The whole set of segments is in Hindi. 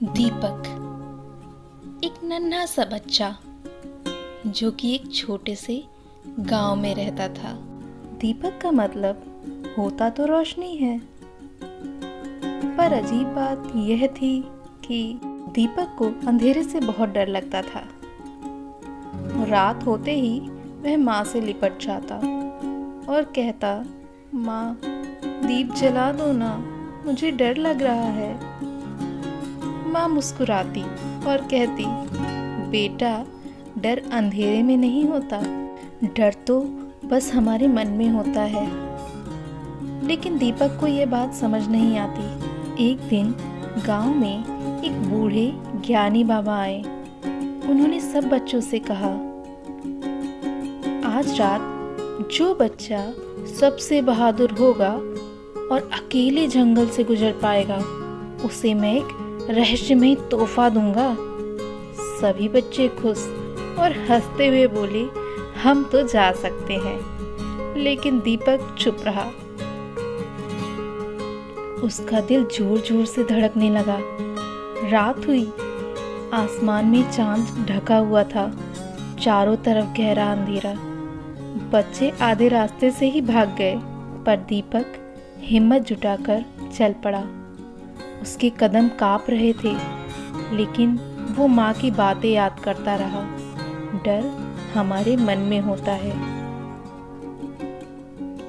दीपक एक नन्हा सा बच्चा जो कि एक छोटे से गांव में रहता था। दीपक का मतलब होता तो रोशनी है, पर अजीब बात यह थी कि दीपक को अंधेरे से बहुत डर लगता था। रात होते ही वह माँ से लिपट जाता और कहता, माँ दीप जला दो ना, मुझे डर लग रहा है। माँ मुस्कुराती और कहती, बेटा डर अंधेरे में नहीं होता, डर तो बस हमारे मन में होता है। लेकिन दीपक को यह बात समझ नहीं आती। एक दिन गांव में एक बूढ़े ज्ञानी बाबा आए। उन्होंने सब बच्चों से कहा, आज रात जो बच्चा सबसे बहादुर होगा और अकेले जंगल से गुजर पाएगा, उसे मैं एक रहस्यमय तोहफा दूंगा। सभी बच्चे खुश और हंसते हुए बोले, हम तो जा सकते हैं। लेकिन दीपक चुप रहा। उसका दिल जोर जोर से धड़कने लगा। रात हुई, आसमान में चांद ढका हुआ था, चारों तरफ गहरा अंधेरा। बच्चे आधे रास्ते से ही भाग गए, पर दीपक हिम्मत जुटाकर चल पड़ा। उसके कदम कांप रहे थे, लेकिन वो माँ की बातें याद करता रहा। डर हमारे मन में होता है।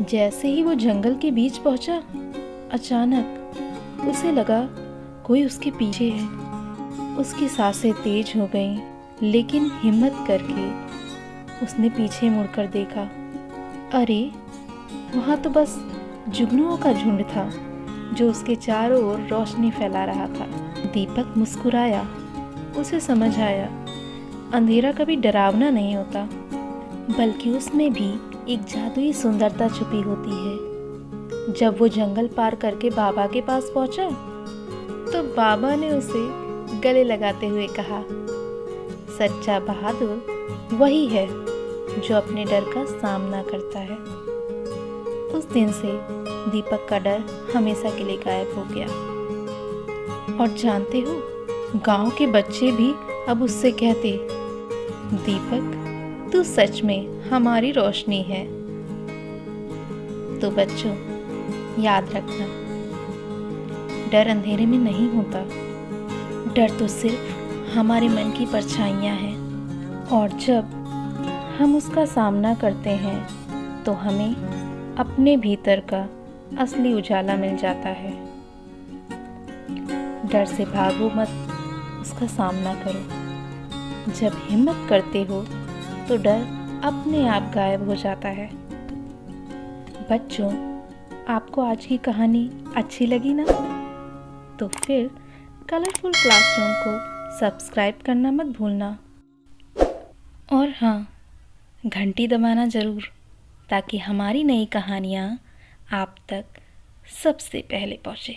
जैसे ही वो जंगल के बीच पहुंचा, अचानक उसे लगा कोई उसके पीछे है। उसकी सांसें तेज हो गईं, लेकिन हिम्मत करके उसने पीछे मुड़कर देखा। अरे वहां तो बस जुगनुओं का झुंड था जो उसके चारों ओर रोशनी फैला रहा था। दीपक मुस्कुराया। उसे समझ आया, अंधेरा कभी डरावना नहीं होता, बल्कि उसमें भी एक जादुई सुंदरता छुपी होती है। जब वो जंगल पार करके बाबा के पास पहुंचा, तो बाबा ने उसे गले लगाते हुए कहा, सच्चा बहादुर वही है जो अपने डर का सामना करता है। उस दिन से दीपक का डर हमेशा के लिए गायब हो गया। और जानते हो, गांव के बच्चे भी अब उससे कहते, दीपक तू सच में हमारी रोशनी है। तो बच्चों, याद रखना, डर अंधेरे में नहीं होता। डर तो सिर्फ हमारे मन की परछाइयाँ हैं, और जब हम उसका सामना करते हैं तो हमें अपने भीतर का असली उजाला मिल जाता है। डर से भागो मत, उसका सामना करो। जब हिम्मत करते हो तो डर अपने आप गायब हो जाता है। बच्चों, आपको आज की कहानी अच्छी लगी ना? तो फिर कलरफुल क्लासरूम को सब्सक्राइब करना मत भूलना। और हाँ, घंटी दबाना ज़रूर, ताकि हमारी नई कहानियाँ आप तक सबसे पहले पहुँचे।